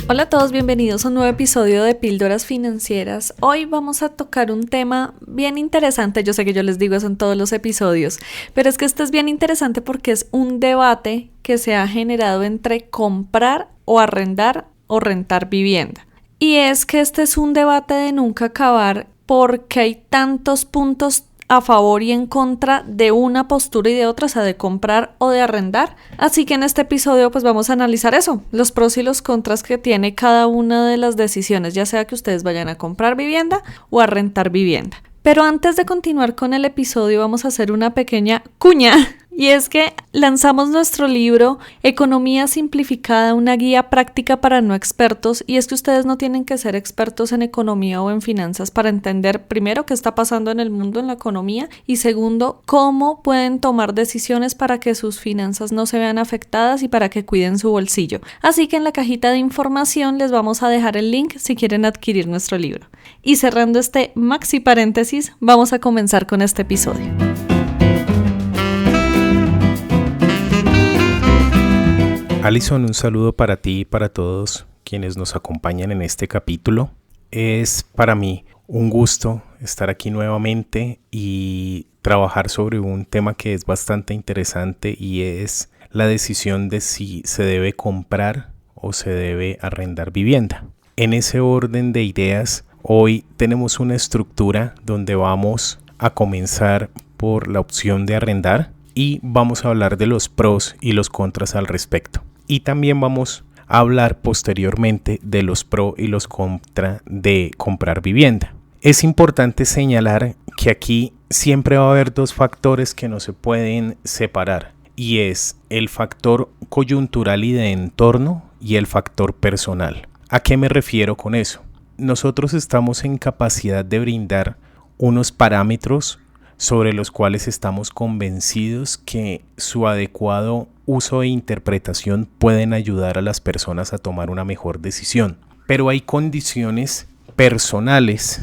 Hola a todos, bienvenidos a un nuevo episodio de Píldoras Financieras. Hoy vamos a tocar un tema bien interesante. Yo sé que yo les digo eso en todos los episodios, pero es que este es bien interesante porque es un debate que se ha generado entre comprar o arrendar o rentar vivienda. Y es que este es un debate de nunca acabar porque hay tantos puntos a favor y en contra de una postura y de otra, o sea, de comprar o de arrendar. Así que en este episodio pues vamos a analizar eso, los pros y los contras que tiene cada una de las decisiones, ya sea que ustedes vayan a comprar vivienda o a rentar vivienda. Pero antes de continuar con el episodio vamos a hacer una pequeña cuña. Y es que lanzamos nuestro libro Economía Simplificada, una guía práctica para no expertos. Y es que ustedes no tienen que ser expertos en economía o en finanzas para entender, primero, qué está pasando en el mundo, en la economía. Y segundo, cómo pueden tomar decisiones para que sus finanzas no se vean afectadas y para que cuiden su bolsillo. Así que en la cajita de información les vamos a dejar el link si quieren adquirir nuestro libro. Y cerrando este maxi paréntesis, vamos a comenzar con este episodio. Alison, un saludo para ti y para todos quienes nos acompañan en este capítulo. Es para mí un gusto estar aquí nuevamente y trabajar sobre un tema que es bastante interesante y es la decisión de si se debe comprar o se debe arrendar vivienda. En ese orden de ideas, hoy tenemos una estructura donde vamos a comenzar por la opción de arrendar y vamos a hablar de los pros y los contras al respecto. Y también vamos a hablar posteriormente de los pros y los contras de comprar vivienda. Es importante señalar que aquí siempre va a haber dos factores que no se pueden separar y es el factor coyuntural y de entorno y el factor personal. ¿A qué me refiero con eso? Nosotros estamos en capacidad de brindar unos parámetros sobre los cuales estamos convencidos que su adecuado uso e interpretación pueden ayudar a las personas a tomar una mejor decisión. Pero hay condiciones personales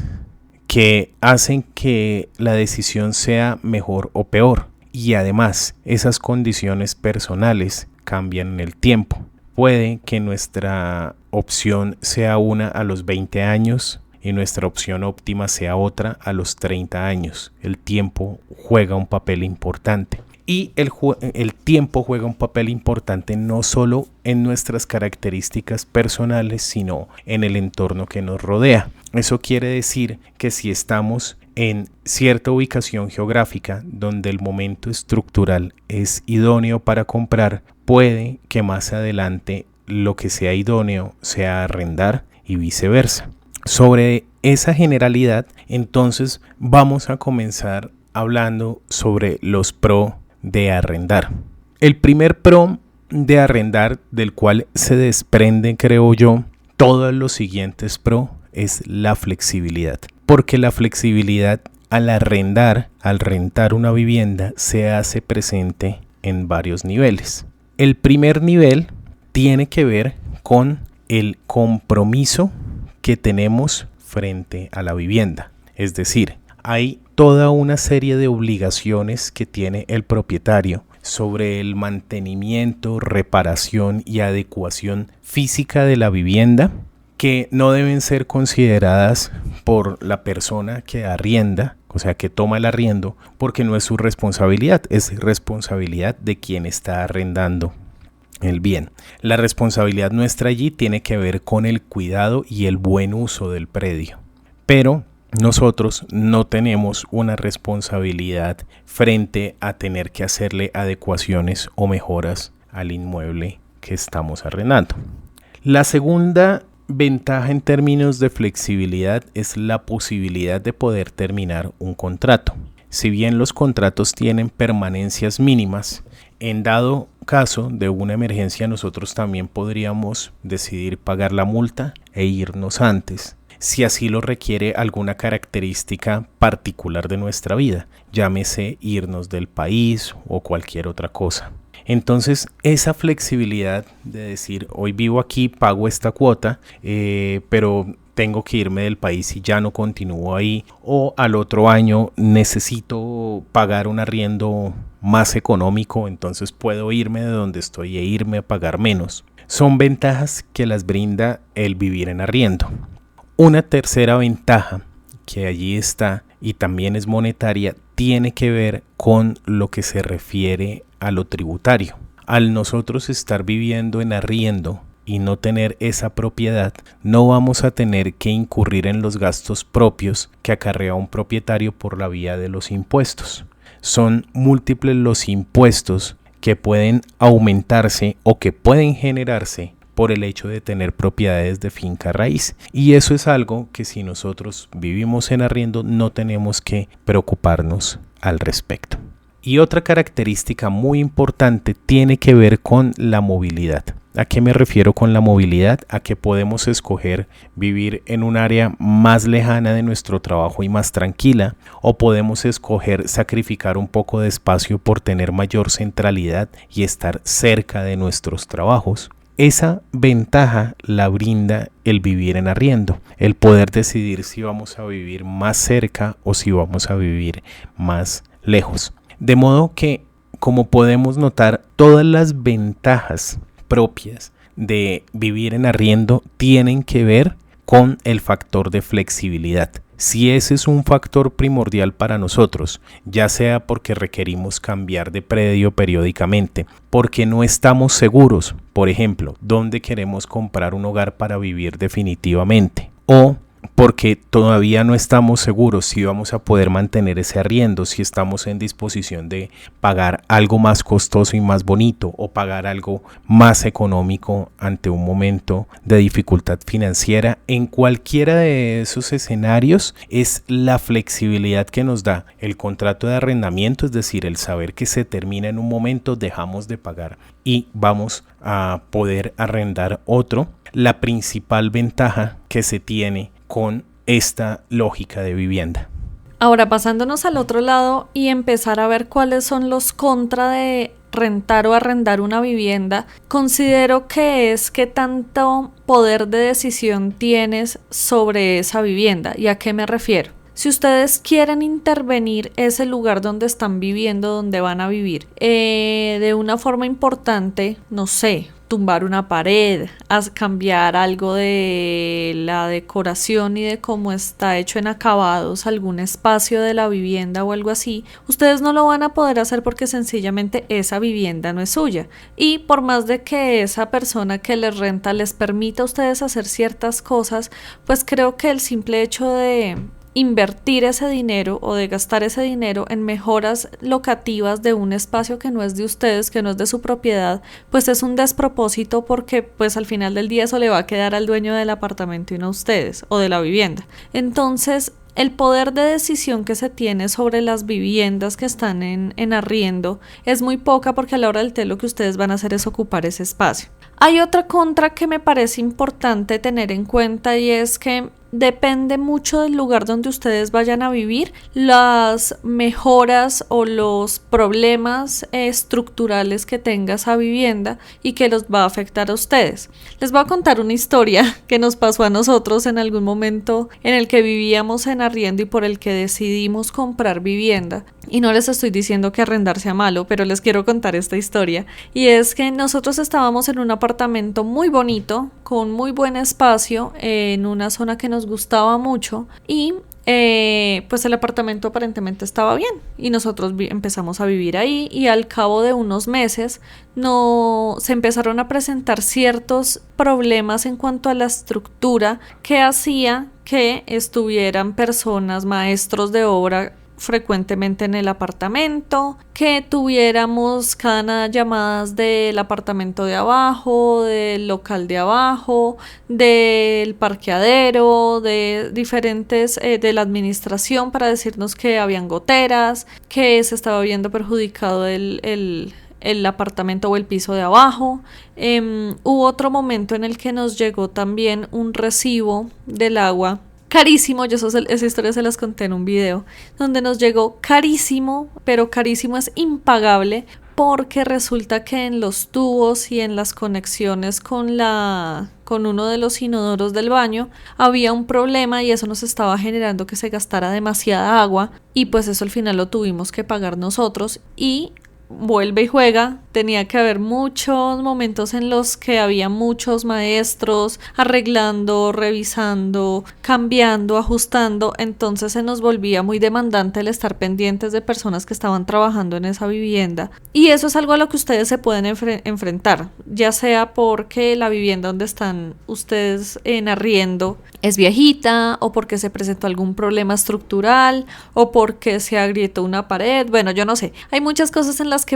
que hacen que la decisión sea mejor o peor. Y además, esas condiciones personales cambian en el tiempo. Puede que nuestra opción sea una a los 20 años y nuestra opción óptima sea otra a los 30 años. El tiempo juega un papel importante. Y el tiempo juega un papel importante no solo en nuestras características personales, sino en el entorno que nos rodea. Eso quiere decir que si estamos en cierta ubicación geográfica donde el momento estructural es idóneo para comprar, puede que más adelante lo que sea idóneo sea arrendar y viceversa. Sobre esa generalidad, entonces vamos a comenzar hablando sobre los pros de arrendar. El primer pro de arrendar, del cual se desprenden, creo yo, todos los siguientes pros, es la flexibilidad. Porque la flexibilidad al arrendar, al rentar una vivienda, se hace presente en varios niveles. El primer nivel tiene que ver con el compromiso que tenemos frente a la vivienda. Es decir, hay toda una serie de obligaciones que tiene el propietario sobre el mantenimiento, reparación y adecuación física de la vivienda que no deben ser consideradas por la persona que arrienda, o sea, que toma el arriendo, porque no es su responsabilidad, es responsabilidad de quien está arrendando el bien. La responsabilidad nuestra allí tiene que ver con el cuidado y el buen uso del predio. Pero nosotros no tenemos una responsabilidad frente a tener que hacerle adecuaciones o mejoras al inmueble que estamos arrendando. La segunda ventaja en términos de flexibilidad es la posibilidad de poder terminar un contrato. Si bien los contratos tienen permanencias mínimas, en dado caso de una emergencia nosotros también podríamos decidir pagar la multa e irnos antes, si así lo requiere alguna característica particular de nuestra vida, llámese irnos del país o cualquier otra cosa. Entonces esa flexibilidad de decir hoy vivo aquí, pago esta cuota, pero tengo que irme del país y ya no continúo ahí, o al otro año necesito pagar un arriendo más económico, entonces puedo irme de donde estoy e irme a pagar menos. Son ventajas que las brinda el vivir en arriendo. Una tercera ventaja que allí está y también es monetaria tiene que ver con lo que se refiere a lo tributario. Al nosotros estar viviendo en arriendo y no tener esa propiedad, no vamos a tener que incurrir en los gastos propios que acarrea un propietario por la vía de los impuestos. Son múltiples los impuestos que pueden aumentarse o que pueden generarse por el hecho de tener propiedades de finca raíz. Y eso es algo que si nosotros vivimos en arriendo no tenemos que preocuparnos al respecto. Y otra característica muy importante tiene que ver con la movilidad. ¿A qué me refiero con la movilidad? A que podemos escoger vivir en un área más lejana de nuestro trabajo y más tranquila, o podemos escoger sacrificar un poco de espacio por tener mayor centralidad y estar cerca de nuestros trabajos. Esa ventaja la brinda el vivir en arriendo, el poder decidir si vamos a vivir más cerca o si vamos a vivir más lejos. De modo que, como podemos notar, todas las ventajas propias de vivir en arriendo tienen que ver con el factor de flexibilidad. Si ese es un factor primordial para nosotros, ya sea porque requerimos cambiar de predio periódicamente, porque no estamos seguros, por ejemplo, dónde queremos comprar un hogar para vivir definitivamente, o porque todavía no estamos seguros si vamos a poder mantener ese arriendo, si estamos en disposición de pagar algo más costoso y más bonito o pagar algo más económico ante un momento de dificultad financiera. En cualquiera de esos escenarios es la flexibilidad que nos da el contrato de arrendamiento, es decir, el saber que se termina en un momento, dejamos de pagar y vamos a poder arrendar otro, la principal ventaja que se tiene con esta lógica de vivienda. Ahora, pasándonos al otro lado y empezar a ver cuáles son los contra de rentar o arrendar una vivienda, considero que es qué tanto poder de decisión tienes sobre esa vivienda. ¿Y a qué me refiero? Si ustedes quieren intervenir ese lugar donde están viviendo, donde van a vivir, de una forma importante, no sé, tumbar una pared, cambiar algo de la decoración y de cómo está hecho en acabados, algún espacio de la vivienda o algo así, ustedes no lo van a poder hacer porque sencillamente esa vivienda no es suya. Y por más de que esa persona que les renta les permita a ustedes hacer ciertas cosas, pues creo que el simple hecho de invertir ese dinero o de gastar ese dinero en mejoras locativas de un espacio que no es de ustedes, que no es de su propiedad, pues es un despropósito, porque pues al final del día eso le va a quedar al dueño del apartamento y no a ustedes, o de la vivienda. Entonces, el poder de decisión que se tiene sobre las viviendas que están en arriendo es muy poca, porque a la hora del té lo que ustedes van a hacer es ocupar ese espacio. Hay otra contra que me parece importante tener en cuenta, y es que depende mucho del lugar donde ustedes vayan a vivir, las mejoras o los problemas estructurales que tenga esa vivienda y que los va a afectar a ustedes. Les voy a contar una historia que nos pasó a nosotros en algún momento en el que vivíamos en arriendo y por el que decidimos comprar vivienda. Y no les estoy diciendo que arrendar sea malo, pero les quiero contar esta historia. Y es que nosotros estábamos en un apartamento muy bonito, con muy buen espacio, en una zona que nos gustaba mucho, y pues el apartamento aparentemente estaba bien y nosotros empezamos a vivir ahí, y al cabo de unos meses se empezaron a presentar ciertos problemas en cuanto a la estructura que hacía que estuvieran personas, maestros de obra, frecuentemente en el apartamento, que tuviéramos cada nada llamadas del apartamento de abajo, del local de abajo, del parqueadero, de diferentes de la administración, para decirnos que habían goteras, que se estaba viendo perjudicado el apartamento o el piso de abajo. Hubo otro momento en el que nos llegó también un recibo del agua carísimo. Esa historia se las conté en un video, donde nos llegó carísimo, pero carísimo es impagable, porque resulta que en los tubos y en las conexiones con uno de los inodoros del baño había un problema, y eso nos estaba generando que se gastara demasiada agua, y pues eso al final lo tuvimos que pagar nosotros. Y vuelve y juega, tenía que haber muchos momentos en los que había muchos maestros arreglando, revisando, cambiando, ajustando, entonces se nos volvía muy demandante el estar pendientes de personas que estaban trabajando en esa vivienda. Y eso es algo a lo que ustedes se pueden enfrentar, ya sea porque la vivienda donde están ustedes en arriendo es viejita, o porque se presentó algún problema estructural, o porque se agrietó una pared, bueno, yo no sé. Hay muchas cosas en las que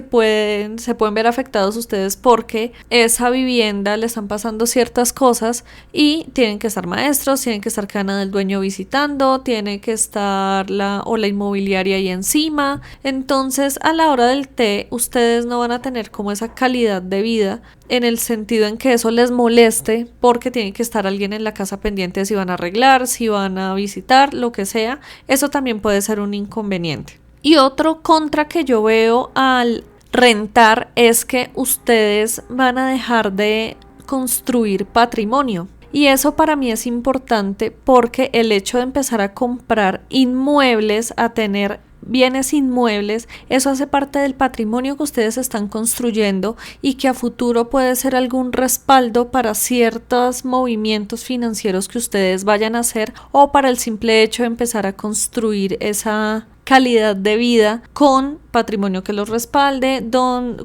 se pueden ver afectados ustedes porque esa vivienda le están pasando ciertas cosas y tienen que estar maestros, tienen que estar cadena del dueño visitando, tiene que estar la inmobiliaria ahí encima. Entonces, a la hora del té, ustedes no van a tener como esa calidad de vida en el sentido en que eso les moleste porque tiene que estar alguien en la casa pendiente si van a arreglar, si van a visitar, lo que sea. Eso también puede ser un inconveniente. Y otro contra que yo veo al rentar es que ustedes van a dejar de construir patrimonio. Y eso para mí es importante porque el hecho de empezar a comprar inmuebles, a tener bienes inmuebles, eso hace parte del patrimonio que ustedes están construyendo y que a futuro puede ser algún respaldo para ciertos movimientos financieros que ustedes vayan a hacer o para el simple hecho de empezar a construir esa calidad de vida con patrimonio que los respalde,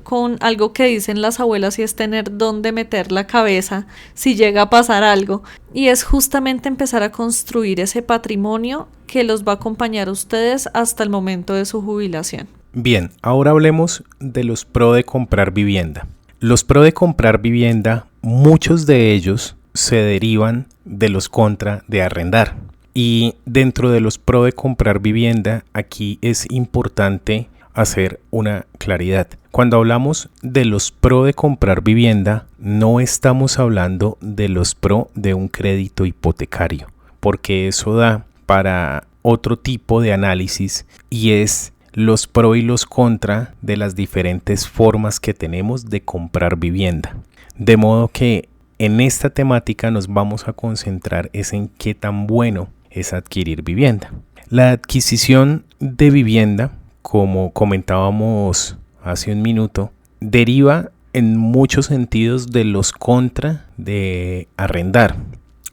con algo que dicen las abuelas y es tener dónde meter la cabeza si llega a pasar algo. Y es justamente empezar a construir ese patrimonio que los va a acompañar a ustedes hasta el momento de su jubilación. Bien, ahora hablemos de los pros de comprar vivienda. Los pros de comprar vivienda, muchos de ellos se derivan de los contra de arrendar. Y dentro de los pros de comprar vivienda, aquí es importante hacer una claridad. Cuando hablamos de los pros de comprar vivienda, no estamos hablando de los pros de un crédito hipotecario, porque eso da para otro tipo de análisis y es los pros y los contra de las diferentes formas que tenemos de comprar vivienda. De modo que en esta temática nos vamos a concentrar es en qué tan bueno es adquirir vivienda. La adquisición de vivienda, como comentábamos hace un minuto, deriva en muchos sentidos de los contra de arrendar.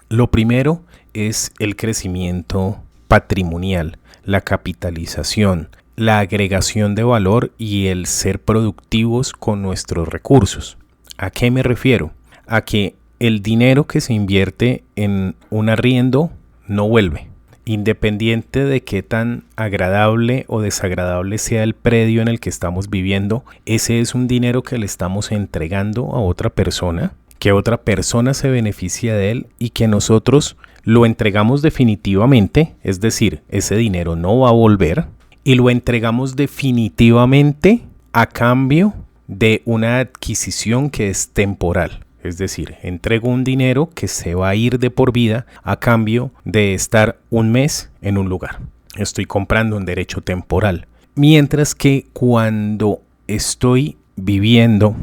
Lo primero es el crecimiento patrimonial, la capitalización, la agregación de valor y el ser productivos con nuestros recursos. ¿A qué me refiero? A que el dinero que se invierte en un arriendo no vuelve, independiente de qué tan agradable o desagradable sea el predio en el que estamos viviendo. Ese es un dinero que le estamos entregando a otra persona, que otra persona se beneficia de él y que nosotros lo entregamos definitivamente, es decir, ese dinero no va a volver y lo entregamos definitivamente a cambio de una adquisición que es temporal. Es decir, entrego un dinero que se va a ir de por vida a cambio de estar un mes en un lugar. Estoy comprando un derecho temporal. Mientras que cuando estoy viviendo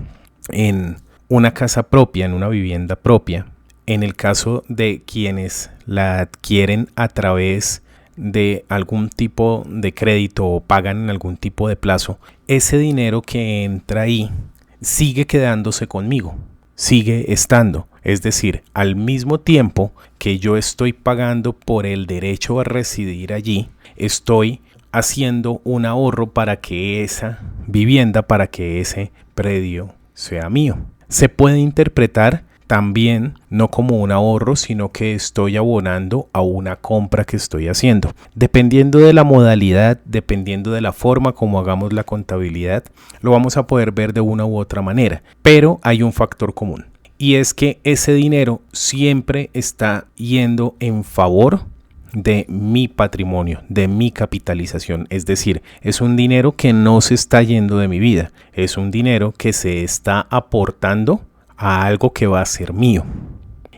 en una casa propia, en una vivienda propia, en el caso de quienes la adquieren a través de algún tipo de crédito o pagan en algún tipo de plazo, ese dinero que entra ahí sigue quedándose conmigo. Sigue estando, es decir, al mismo tiempo que yo estoy pagando por el derecho a residir allí, estoy haciendo un ahorro para que esa vivienda, para que ese predio sea mío. Se puede interpretar también no como un ahorro, sino que estoy abonando a una compra que estoy haciendo. Dependiendo de la modalidad, dependiendo de la forma como hagamos la contabilidad, lo vamos a poder ver de una u otra manera. Pero hay un factor común y es que ese dinero siempre está yendo en favor de mi patrimonio, de mi capitalización. Es decir, es un dinero que no se está yendo de mi vida, es un dinero que se está aportando a algo que va a ser mío.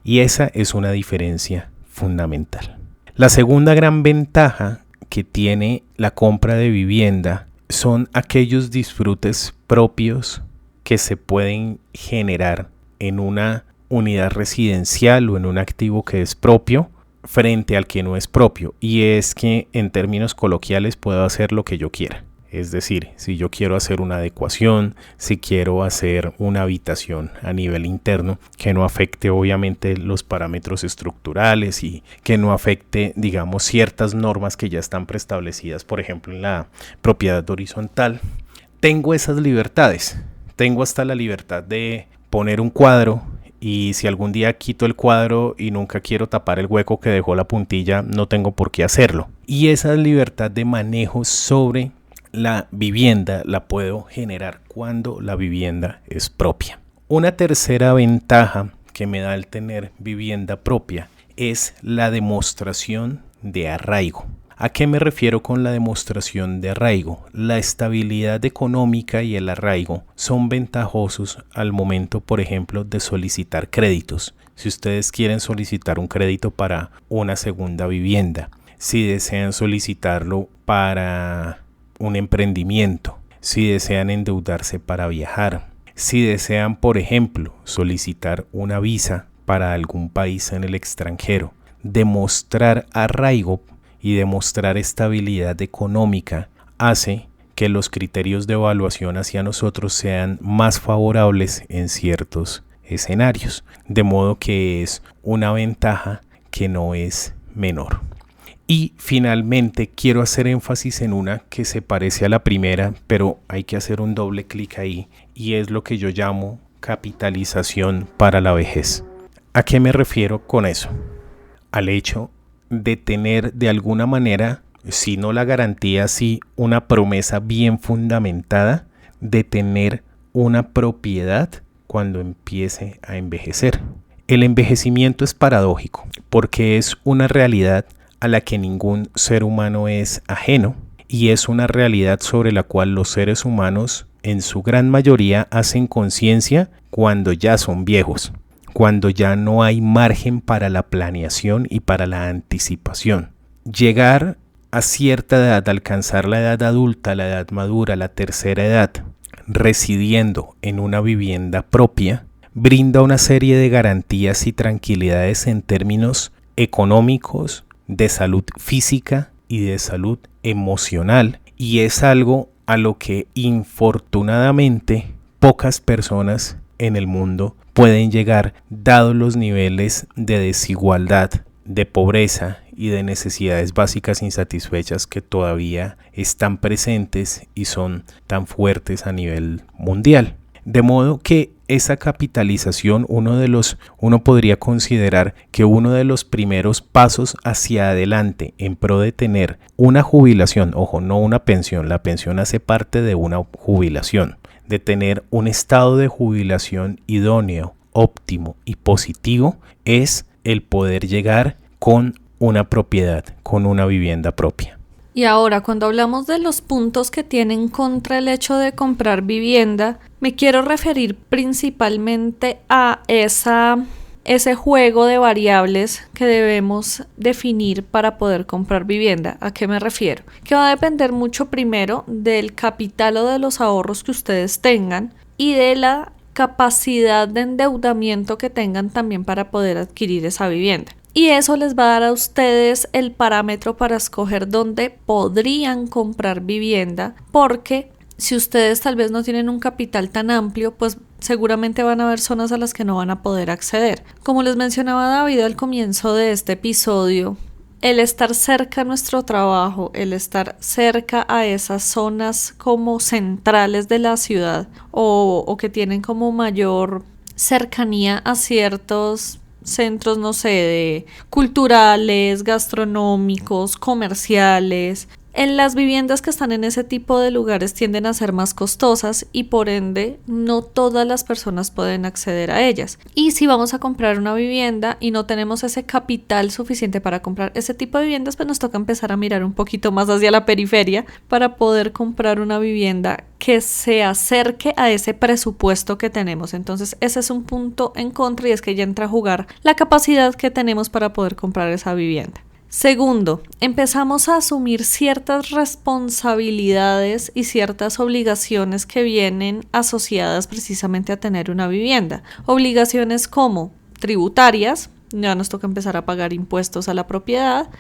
Y esa es una diferencia fundamental. La segunda gran ventaja que tiene la compra de vivienda son aquellos disfrutes propios que se pueden generar en una unidad residencial o en un activo que es propio frente al que no es propio. Y es que en términos coloquiales puedo hacer lo que yo quiera. Es decir, si yo quiero hacer una adecuación, si quiero hacer una habitación a nivel interno que no afecte obviamente los parámetros estructurales y que no afecte, digamos, ciertas normas que ya están preestablecidas, por ejemplo, en la propiedad horizontal, tengo esas libertades. Tengo hasta la libertad de poner un cuadro y si algún día quito el cuadro y nunca quiero tapar el hueco que dejó la puntilla, no tengo por qué hacerlo. Y esa libertad de manejo sobre la vivienda la puedo generar cuando la vivienda es propia. Una tercera ventaja que me da el tener vivienda propia es la demostración de arraigo. ¿A qué me refiero con la demostración de arraigo? La estabilidad económica y el arraigo son ventajosos al momento, por ejemplo, de solicitar créditos. Si ustedes quieren solicitar un crédito para una segunda vivienda, si desean solicitarlo para un emprendimiento, si desean endeudarse para viajar, si desean, por ejemplo, solicitar una visa para algún país en el extranjero, demostrar arraigo y demostrar estabilidad económica hace que los criterios de evaluación hacia nosotros sean más favorables en ciertos escenarios, de modo que es una ventaja que no es menor. Y finalmente quiero hacer énfasis en una que se parece a la primera, pero hay que hacer un doble clic ahí, y es lo que yo llamo capitalización para la vejez. ¿A qué me refiero con eso? Al hecho de tener de alguna manera, si no la garantía, sí una promesa bien fundamentada de tener una propiedad cuando empiece a envejecer. El envejecimiento es paradójico porque es una realidad a la que ningún ser humano es ajeno y es una realidad sobre la cual los seres humanos en su gran mayoría hacen conciencia cuando ya son viejos, cuando ya no hay margen para la planeación y para la anticipación. Llegar a cierta edad, alcanzar la edad adulta, la edad madura, la tercera edad, residiendo en una vivienda propia, brinda una serie de garantías y tranquilidades en términos económicos, de salud física y de salud emocional, y es algo a lo que infortunadamente pocas personas en el mundo pueden llegar, dados los niveles de desigualdad, de pobreza y de necesidades básicas insatisfechas que todavía están presentes y son tan fuertes a nivel mundial. De modo que esa capitalización, uno podría considerar que uno de los primeros pasos hacia adelante en pro de tener una jubilación, ojo, no una pensión, la pensión hace parte de una jubilación, de tener un estado de jubilación idóneo, óptimo y positivo, es el poder llegar con una propiedad, con una vivienda propia. Y ahora, cuando hablamos de los puntos que tienen contra el hecho de comprar vivienda, me quiero referir principalmente a ese juego de variables que debemos definir para poder comprar vivienda. ¿A qué me refiero? Que va a depender mucho primero del capital o de los ahorros que ustedes tengan y de la capacidad de endeudamiento que tengan también para poder adquirir esa vivienda. Y eso les va a dar a ustedes el parámetro para escoger dónde podrían comprar vivienda, porque si ustedes tal vez no tienen un capital tan amplio, pues seguramente van a haber zonas a las que no van a poder acceder. Como les mencionaba David al comienzo de este episodio, el estar cerca a nuestro trabajo, el estar cerca a esas zonas como centrales de la ciudad o que tienen como mayor cercanía a ciertos centros, no sé, de culturales, gastronómicos, comerciales. En las viviendas que están en ese tipo de lugares tienden a ser más costosas y por ende no todas las personas pueden acceder a ellas. Y si vamos a comprar una vivienda y no tenemos ese capital suficiente para comprar ese tipo de viviendas, pues nos toca empezar a mirar un poquito más hacia la periferia para poder comprar una vivienda que se acerque a ese presupuesto que tenemos. Entonces ese es un punto en contra y es que ya entra a jugar la capacidad que tenemos para poder comprar esa vivienda. Segundo, empezamos a asumir ciertas responsabilidades y ciertas obligaciones que vienen asociadas precisamente a tener una vivienda. Obligaciones como tributarias, ya nos toca empezar a pagar impuestos a la propiedad,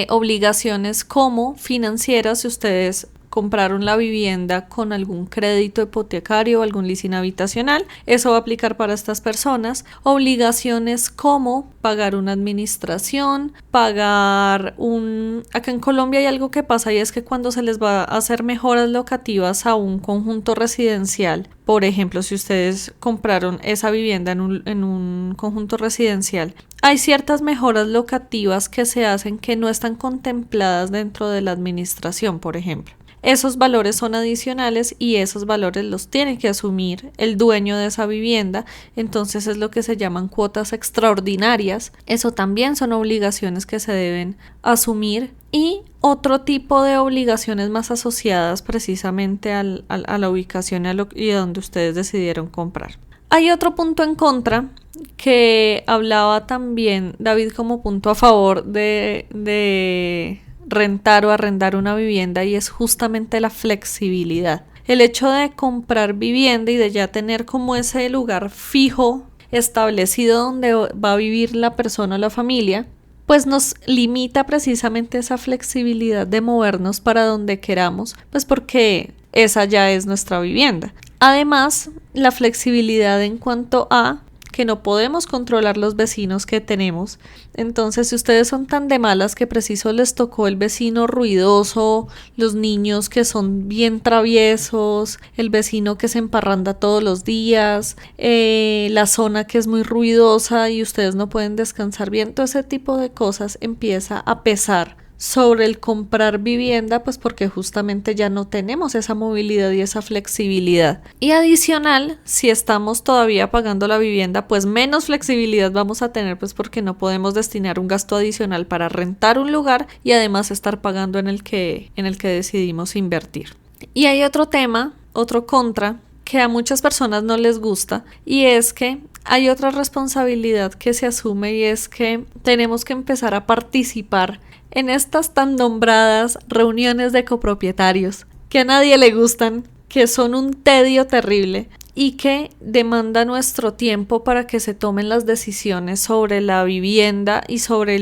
obligaciones como financieras, si ustedes compraron la vivienda con algún crédito hipotecario o algún leasing habitacional. Eso va a aplicar para estas personas. Obligaciones como pagar una administración, pagar un... Acá en Colombia hay algo que pasa y es que cuando se les va a hacer mejoras locativas a un conjunto residencial, por ejemplo, si ustedes compraron esa vivienda en un conjunto residencial, hay ciertas mejoras locativas que se hacen que no están contempladas dentro de la administración, por ejemplo. Esos valores son adicionales y esos valores los tiene que asumir el dueño de esa vivienda, entonces es lo que se llaman cuotas extraordinarias. Eso también son obligaciones que se deben asumir y otro tipo de obligaciones más asociadas precisamente a la ubicación y a donde ustedes decidieron comprar. Hay otro punto en contra que hablaba también David como punto a favor de rentar o arrendar una vivienda, y es justamente la flexibilidad. El hecho de comprar vivienda y de ya tener como ese lugar fijo establecido donde va a vivir la persona o la familia, pues nos limita precisamente esa flexibilidad de movernos para donde queramos, pues porque esa ya es nuestra vivienda. Además, la flexibilidad en cuanto a que no podemos controlar los vecinos que tenemos. Entonces, si ustedes son tan de malas que preciso les tocó el vecino ruidoso, los niños que son bien traviesos, el vecino que se emparranda todos los días, la zona que es muy ruidosa y ustedes no pueden descansar bien, todo ese tipo de cosas empieza a pesar sobre el comprar vivienda, pues porque justamente ya no tenemos esa movilidad y esa flexibilidad. Y adicional, si estamos todavía pagando la vivienda, pues menos flexibilidad vamos a tener, pues porque no podemos destinar un gasto adicional para rentar un lugar y además estar pagando en el que decidimos invertir. Y hay otro tema, otro contra, que a muchas personas no les gusta, y es que hay otra responsabilidad que se asume, y es que tenemos que empezar a participar en estas tan nombradas reuniones de copropietarios que a nadie le gustan, que son un tedio terrible y que demanda nuestro tiempo para que se tomen las decisiones sobre la vivienda y sobre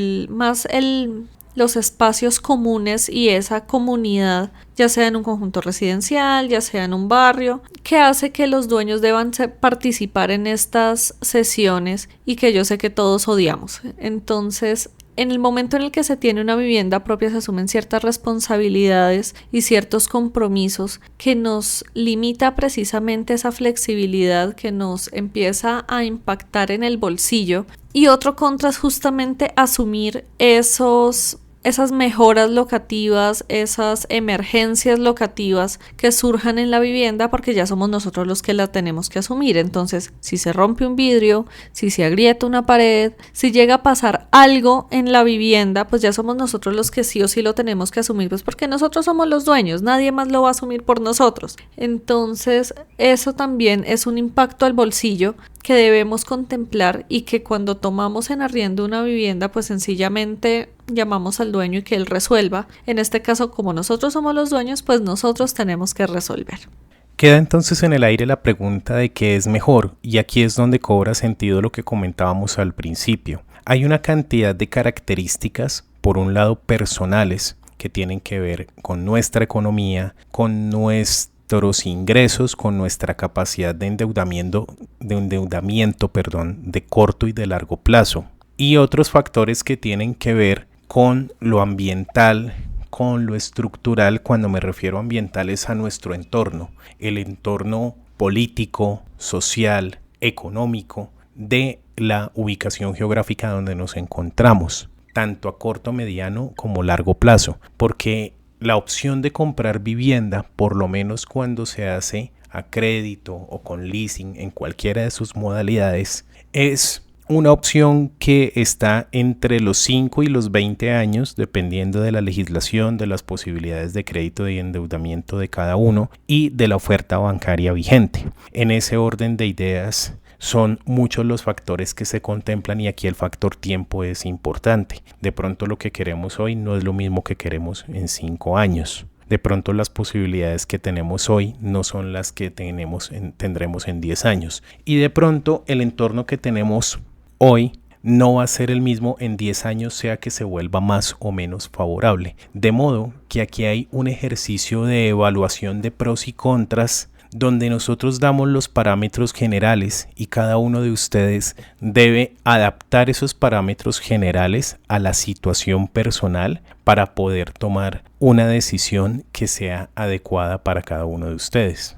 los espacios comunes y esa comunidad, ya sea en un conjunto residencial, ya sea en un barrio, que hace que los dueños deban participar en estas sesiones y que yo sé que todos odiamos. Entonces, en el momento en el que se tiene una vivienda propia se asumen ciertas responsabilidades y ciertos compromisos que nos limita precisamente esa flexibilidad, que nos empieza a impactar en el bolsillo. Y otro contra es justamente asumir esas mejoras locativas, esas emergencias locativas que surjan en la vivienda, porque ya somos nosotros los que la tenemos que asumir. Entonces, si se rompe un vidrio, si se agrieta una pared, si llega a pasar algo en la vivienda, pues ya somos nosotros los que sí o sí lo tenemos que asumir, pues porque nosotros somos los dueños, nadie más lo va a asumir por nosotros. Entonces, eso también es un impacto al bolsillo que debemos contemplar, y que cuando tomamos en arriendo una vivienda, pues sencillamente llamamos al dueño y que él resuelva. En este caso, como nosotros somos los dueños, pues nosotros tenemos que resolver. Queda entonces en el aire la pregunta de qué es mejor, y aquí es donde cobra sentido lo que comentábamos al principio. Hay una cantidad de características, por un lado personales, que tienen que ver con nuestra economía, con nuestros ingresos, con nuestra capacidad de endeudamiento, de corto y de largo plazo, y otros factores que tienen que ver con lo ambiental, con lo estructural. Cuando me refiero a ambiental es a nuestro entorno, el entorno político, social, económico de la ubicación geográfica donde nos encontramos, tanto a corto, mediano como largo plazo, porque la opción de comprar vivienda, por lo menos cuando se hace a crédito o con leasing en cualquiera de sus modalidades, es una opción que está entre los 5 y los 20 años, dependiendo de la legislación, de las posibilidades de crédito y endeudamiento de cada uno y de la oferta bancaria vigente. En ese orden de ideas, son muchos los factores que se contemplan, y aquí el factor tiempo es importante. De pronto lo que queremos hoy no es lo mismo que queremos en 5 años. De pronto las posibilidades que tenemos hoy no son las que tendremos en 10 años. Y de pronto el entorno que tenemos hoy no va a ser el mismo en 10 años, sea que se vuelva más o menos favorable. De modo que aquí hay un ejercicio de evaluación de pros y contras, donde nosotros damos los parámetros generales y cada uno de ustedes debe adaptar esos parámetros generales a la situación personal para poder tomar una decisión que sea adecuada para cada uno de ustedes.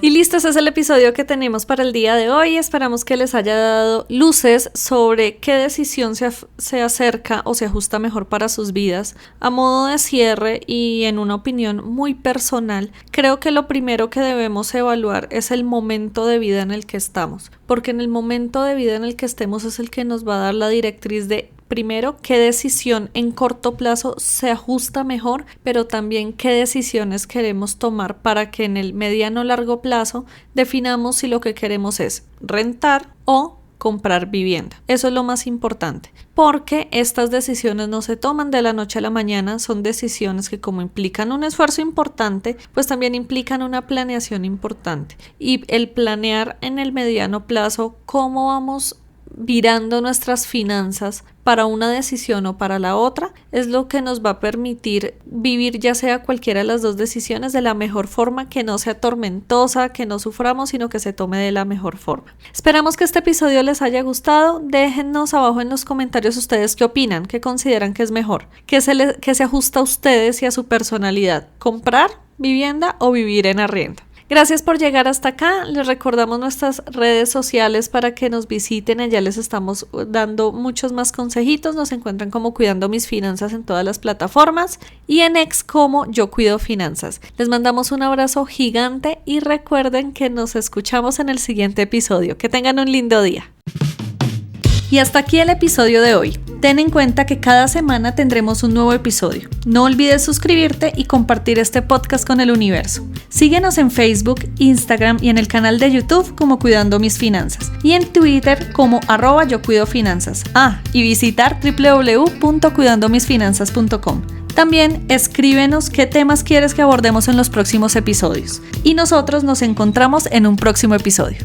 Y listo, ese es el episodio que tenemos para el día de hoy. Esperamos que les haya dado luces sobre qué decisión se acerca o se ajusta mejor para sus vidas. A modo de cierre y en una opinión muy personal, creo que lo primero que debemos evaluar es el momento de vida en el que estamos, porque en el momento de vida en el que estemos es el que nos va a dar la directriz de primero, qué decisión en corto plazo se ajusta mejor, pero también qué decisiones queremos tomar para que en el mediano o largo plazo definamos si lo que queremos es rentar o comprar vivienda. Eso es lo más importante, porque estas decisiones no se toman de la noche a la mañana, son decisiones que como implican un esfuerzo importante, pues también implican una planeación importante. Y el planear en el mediano plazo cómo vamos virando nuestras finanzas para una decisión o para la otra es lo que nos va a permitir vivir ya sea cualquiera de las dos decisiones de la mejor forma, que no sea tormentosa, que no suframos, sino que se tome de la mejor forma. Esperamos que este episodio les haya gustado. Déjennos abajo en los comentarios ustedes qué opinan, qué consideran que es mejor, qué se ajusta a ustedes y a su personalidad, comprar vivienda o vivir en arriendo. Gracias por llegar hasta acá. Les recordamos nuestras redes sociales para que nos visiten. Allá les estamos dando muchos más consejitos. Nos encuentran como Cuidando Mis Finanzas en todas las plataformas y en X como Yo Cuido Finanzas. Les mandamos un abrazo gigante y recuerden que nos escuchamos en el siguiente episodio. Que tengan un lindo día. Y hasta aquí el episodio de hoy. Ten en cuenta que cada semana tendremos un nuevo episodio. No olvides suscribirte y compartir este podcast con el universo. Síguenos en Facebook, Instagram y en el canal de YouTube como Cuidando Mis Finanzas y en Twitter como @YoCuidoFinanzas. Y visitar www.cuidandomisfinanzas.com. También escríbenos qué temas quieres que abordemos en los próximos episodios. Y nosotros nos encontramos en un próximo episodio.